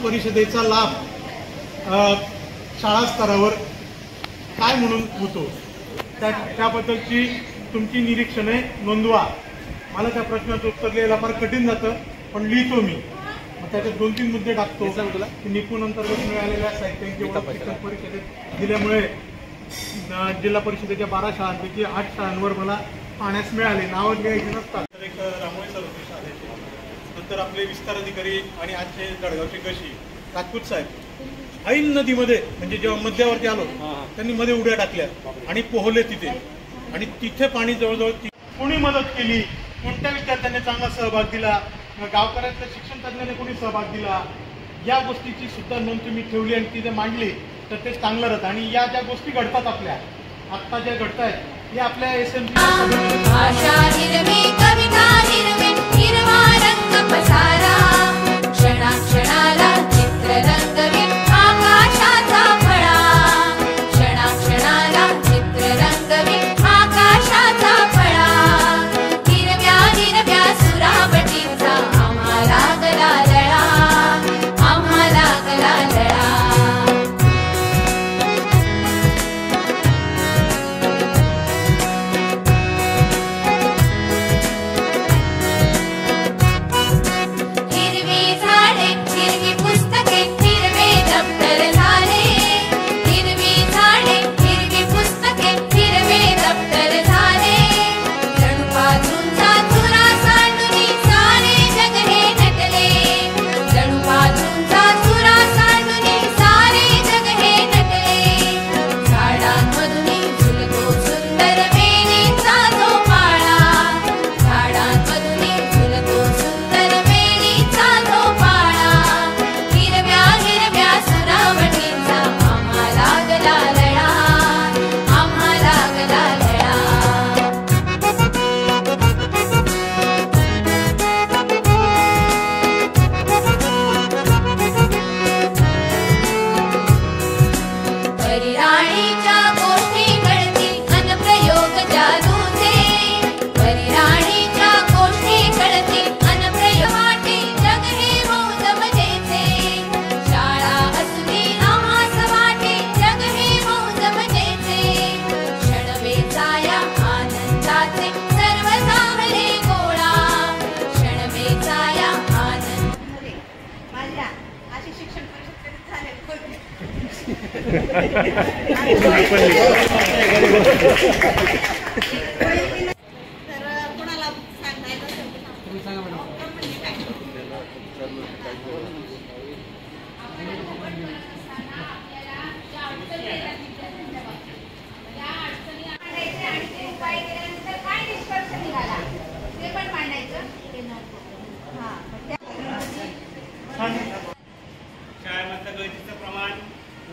परिषदेचा लाभ शाळा स्तरावर काय म्हणून होतो त्याबद्दलची तुमची निरीक्षणे नोंदवा। मला त्या प्रश्नाचं उत्तर लिहायला फार कठीण जातं, पण लिहितो मी। मग त्याच्यात 2-3 मुद्दे टाकतो की निपुण अंतर्गत मिळालेल्या साहित्यांची ओळख शिक्षण परिषदेत दिल्यामुळे जिल्हा परिषदेच्या 12 शाळांपैकी 8 शाळांवर मला पाहण्यास मिळाले। नावं लिहायची नसतात। तर एक रामोळी सर होते शाळेचे, नंतर आपले विस्तार अधिकारी आणि आजचे जळगावचे कशी राजपूत साहेब ऐन नदीमध्ये म्हणजे जेव्हा मध्यावरती आलो त्यांनी मध्ये उड्या टाकल्या आणि पोहले तिथे, आणि तिथे पाणी जवळजवळ कोणी मदत केली, कोणत्या विद्यार्थ्यांनी चांगला सहभाग दिला, गावकऱ्यांच्या शिक्षण तज्ञाने कोणी सहभाग दिला, या गोष्टीची सुद्धा नोंद तुम्ही ठेवली आणि तिथे मांडली तर ते चांगलं राहतं। आणि या ज्या गोष्टी घडतात आपल्या आत्ता ज्या घडत आहेत हे आपल्या SMC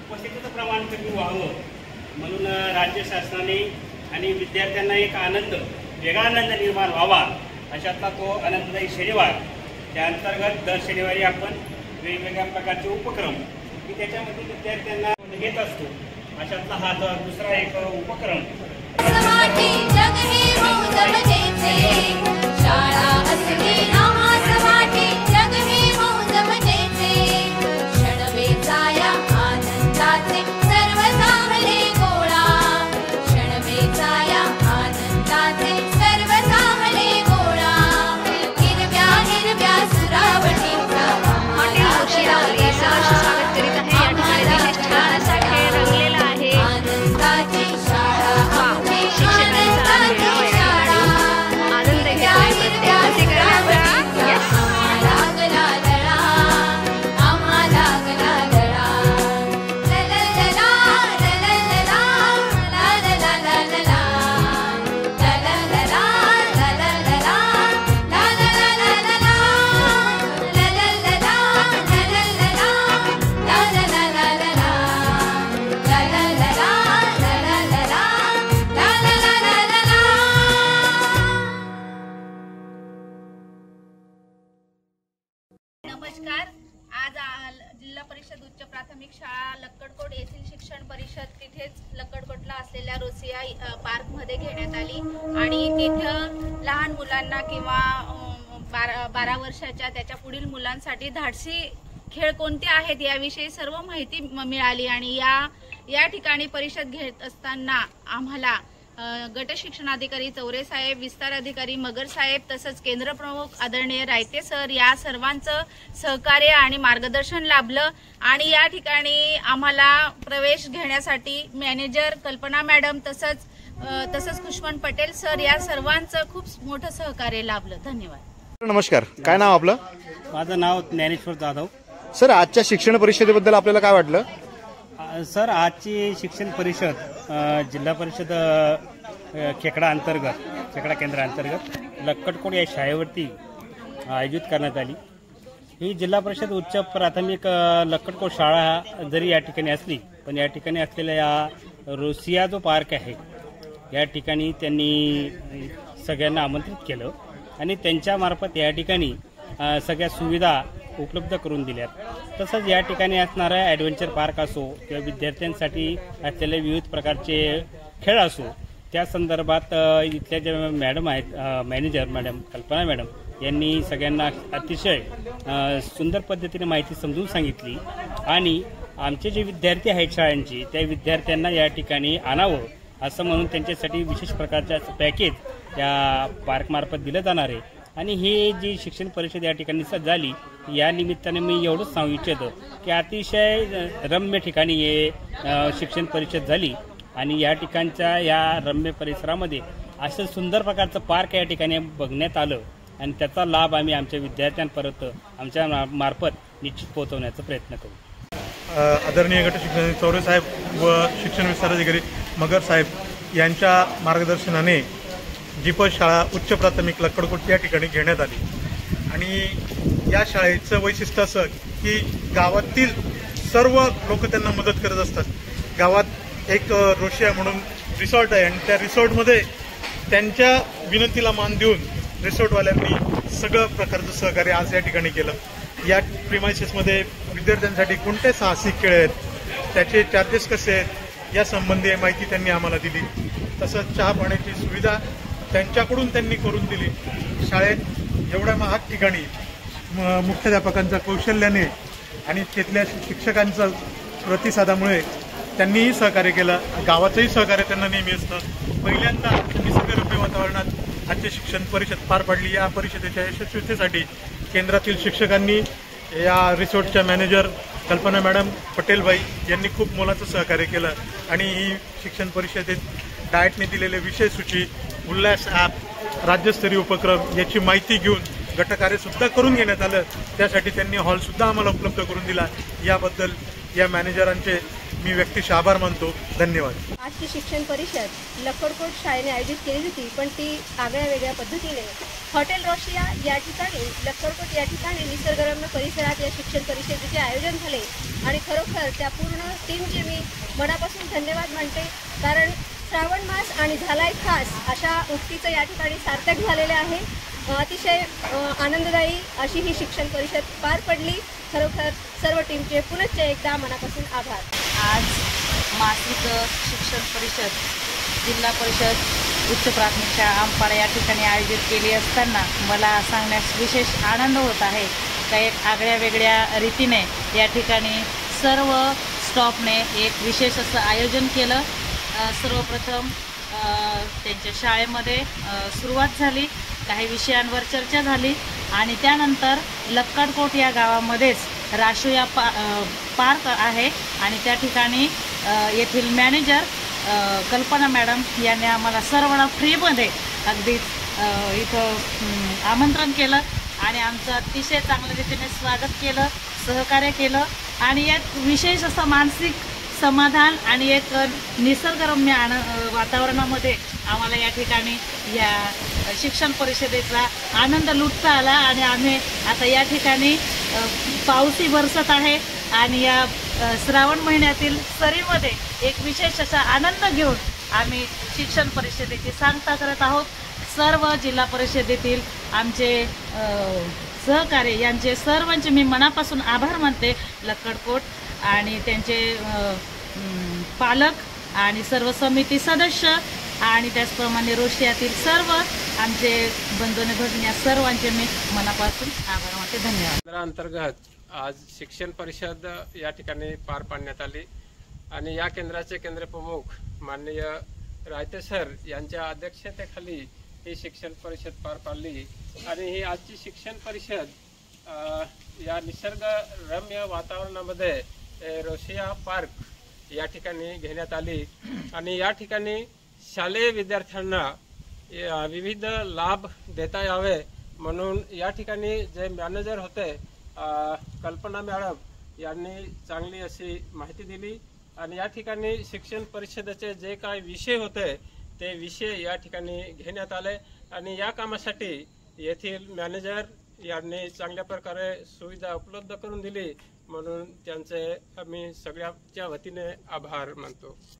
उपस्थितीचं प्रमाण कमी व्हावं म्हणून राज्य शासनाने आणि विद्यार्थ्यांना एक आनंद, वेगळा आनंद निर्माण व्हावा अशातला तो आनंददायी शनिवार। त्या अंतर्गत दर शनिवारी आपण वेगवेगळ्या प्रकारचे उपक्रम की त्याच्यामध्ये विद्यार्थ्यांना घेत असतो, अशातला हा दुसरा एक उपक्रम। नमस्कार। आज जिल्हा परिषद उच्च प्राथमिक शाळा लक्कडकोट येथील शिक्षण परिषद तिथेच लक्कडकोटला असलेल्या रोसिया पार्क मध्ये घेण्यात आली आणि तिथे लहान मुलांना किंवा 12 वर्षाच्या त्याच्या पुढील मुलांसाठी धाडसी खेळ कोणते आहेत याविषयी सर्व माहिती मिळाली आणि या ठिकाणी परिषद घेत असताना आम्हाला गट शिक्षणाधिकारी चौरे साहेब, विस्तार अधिकारी मगर साहेब तसंच केंद्र प्रमुख आदरणीय रायते सर या सर्वांचं सहकार्य आणि मार्गदर्शन लाभलं आणि या ठिकाणी आम्हाला प्रवेश घेण्यासाठी मॅनेजर कल्पना मॅडम तसंच खुशवंत पटेल सर या सर्वांचं खूप मोठं सहकार्य लाभलं. धन्यवाद. नमस्कार, काय नाव आपलं? माझं नाव ज्ञानेश्वर जाधव. सर, आजच्या शिक्षण परिषदेबद्दल आपल्याला काय वाटलं? सर, आजची शिक्षण परिषद जिल्हा परिषद खेकडा केंद्रांतर्गत लक्कडकोट या शाळेवरती आयोजित करण्यात आली. ही जिल्हा परिषद उच्च प्राथमिक लक्कडकोट शाळा जरी या ठिकाणी असली पण या ठिकाणी असलेला या रोसिया जो पार्क आहे या ठिकाणी त्यांनी सगळ्यांना आमंत्रित केलं आणि त्यांच्यामार्फत या ठिकाणी सगळ्या सुविधा उपलब्ध करून दिल्यात. तसंच या ठिकाणी असणारा ॲडव्हेंचर पार्क असो किंवा विद्यार्थ्यांसाठी असलेले विविध प्रकारचे खेळ असो त्या संदर्भात इथल्या ज्या मॅडम आहेत मॅनेजर मॅडम कल्पना मॅडम यांनी सगळ्यांना अतिशय सुंदर पद्धतीने माहिती समजून सांगितली आणि आमचे जे विद्यार्थी आहेत शाळांची त्या विद्यार्थ्यांना या ठिकाणी आणावं असं म्हणून त्यांच्यासाठी विशेष प्रकारचं पॅकेज या पार्कमार्फत दिलं जाणार आहे. आणि ही जी शिक्षण परिषद या ठिकाणी झाली या निमित्ताने मी एवढंच सांगू इच्छितो की अतिशय रम्य ठिकाणी हे शिक्षण परिषद झाली आणि या ठिकाणच्या या रम्य परिसरामध्ये असं सुंदर प्रकारचं पार्क या ठिकाणी बघण्यात आलं आणि त्याचा लाभ आम्ही आमच्या विद्यार्थ्यांपर्यंत आमच्या मार्फत निश्चित पोहोचवण्याचा प्रयत्न करू. आदरणीय गट शिक्षण चौरे साहेब व शिक्षण विस्तार अधिकारी मगर साहेब यांच्या मार्गदर्शनाने जीपस शाळा उच्च प्राथमिक लक्कडकोट या ठिकाणी घेण्यात आली आणि या शाळेचं वैशिष्ट्य असं की गावातील सर्व लोक त्यांना मदत करत असतात. गावात एक रोशिया म्हणून रिसॉर्ट आहे आणि त्या रिसॉर्टमध्ये त्यांच्या विनंतीला मान देऊन रिसॉर्टवाल्यांनी सगळं प्रकारचं सहकार्य आज या ठिकाणी केलं. या प्रिमायसेसमध्ये विद्यार्थ्यांसाठी कोणते साहसिक खेळ आहेत, त्याचे चार्जेस कसे आहेत यासंबंधी माहिती त्यांनी आम्हाला दिली. तसंच चहा पाण्याची सुविधा त्यांच्याकडून त्यांनी करून दिली. शाळेत एवढ्या महाग ठिकाणी मुख्याध्यापकांच्या कौशल्याने आणि तिथल्या शिक्षकांच्या प्रतिसादामुळे त्यांनीही सहकार्य केलं. गावाचंही सहकार्य त्यांना नेहमी असतं. पहिल्यांदा निसर्गरम्य वातावरणात आजची शिक्षण परिषद पार पडली. या परिषदेच्या यशस्वीतेसाठी केंद्रातील शिक्षकांनी, या रिसॉर्टच्या मॅनेजर कल्पना मॅडम, पटेलबाई यांनी खूप मोलाचं सहकार्य केलं आणि ही शिक्षण परिषदेत डाएटने दिलेले विषय सूची, उल्हास ॲप, राज्यस्तरीय उपक्रम याची माहिती घेऊन गटकार्यसुद्धा करून घेण्यात आलं. त्यासाठी त्यांनी हॉलसुद्धा आम्हाला उपलब्ध करून दिला. याबद्दल या मॅनेजरांचे मी व्यक्तिशः आभार मानतो. धन्यवाद. आजची शिक्षण परिषद लक्कडकोट शाळेने आयोजित केली होती पण ती आगळ्या वेगळ्या पद्धतीने हॉटेल रोशिया या ठिकाणी लक्कडकोट या ठिकाणी निसर्गरम्य परिसरात या शिक्षण परिषदेचे आयोजन झाले आणि खरोखर त्या पूर्ण टीमचे मी मनापासून धन्यवाद मानते. कारण श्रावण मास आणि झालाय खास अशा उक्तीचं या ठिकाणी सार्थक झालेले आहे. अतिशय आनंददायी अशी ही शिक्षण परिषद पार पडली. खरोखर सर्व टीमचे पुनश्च एकदा मनापासून आभार. आज मासिक शिक्षण परिषद जिल्हा परिषद उच्च प्राथमिक शाळा आमपाडा या ठिकाणी आयोजित केली असताना मला सांगण्यास विशेष आनंद होत आहे का एक आगळ्या वेगळ्या रीतीने या ठिकाणी सर्व स्टॉफने एक विशेष असं आयोजन केलं. सर्वप्रथम त्यांच्या शाळेमध्ये सुरुवात झाली, काही विषयांवर चर्चा झाली आणि त्यानंतर लक्कडकोट या गावामध्येच राशोया पार्क आहे आणि त्या ठिकाणी येथील मॅनेजर कल्पना मॅडम यांनी आम्हाला सर्वांना फ्रीमध्ये अगदीच इथं आमंत्रण केलं आणि आमचं अतिशय चांगल्या रीतीने स्वागत केलं, सहकार्य केलं आणि यात विशेष असं मानसिक समाधान आणि एक निसर्गरम्य वातावरणामध्ये आम्हाला या ठिकाणी या शिक्षण परिषदेचा आनंद लुटता आला आणि आम्ही आता या ठिकाणी पाऊसही बरसत आहे आणि या श्रावण महिन्यातील सरीमध्ये एक विशेष असा आनंद घेऊन आम्ही शिक्षण परिषदेची सांगता करत आहोत. सर्व जिल्हा परिषदेतील आमचे सहकारी यांचे सर्वांचे मी मनापासून आभार मानते. लक्कडकोट आणि त्यांचे पालक आणि सर्व समिती सदस्य आणि त्याचप्रमाणे रोशियातील सर्व आमचे बंधूने भगिनी सर्वांचे मी मनापासून आभार मानते. धन्यवाद. अंतर्गत आज शिक्षण परिषद या ठिकाणी पार पाडण्यात आली आणि या केंद्राचे केंद्रप्रमुख माननीय रायते सर यांच्या अध्यक्षतेखाली ही शिक्षण परिषद पार पाडली आणि ही आजची शिक्षण परिषद या निसर्गरम्य वातावरणामध्ये रोसिया पार्क या ठिकाणी घेण्यात आली आणि या ठिकाणी शालेय विद्यार्थ्यांना विविध लाभ देता यावे म्हणून या ठिकाणी जे मॅनेजर होते कल्पना मॅडम यांनी चांगली अशी माहिती दिली आणि या ठिकाणी शिक्षण परिषदेचे जे काही विषय होते ते विषय या ठिकाणी घेण्यात आले आणि या कामासाठी येथील मॅनेजर यांनी चांगल्या प्रकारे सुविधा उपलब्ध करून दिली म्हणून त्यांचे आम्ही सगळ्याच्या वतीने आभार मानतो.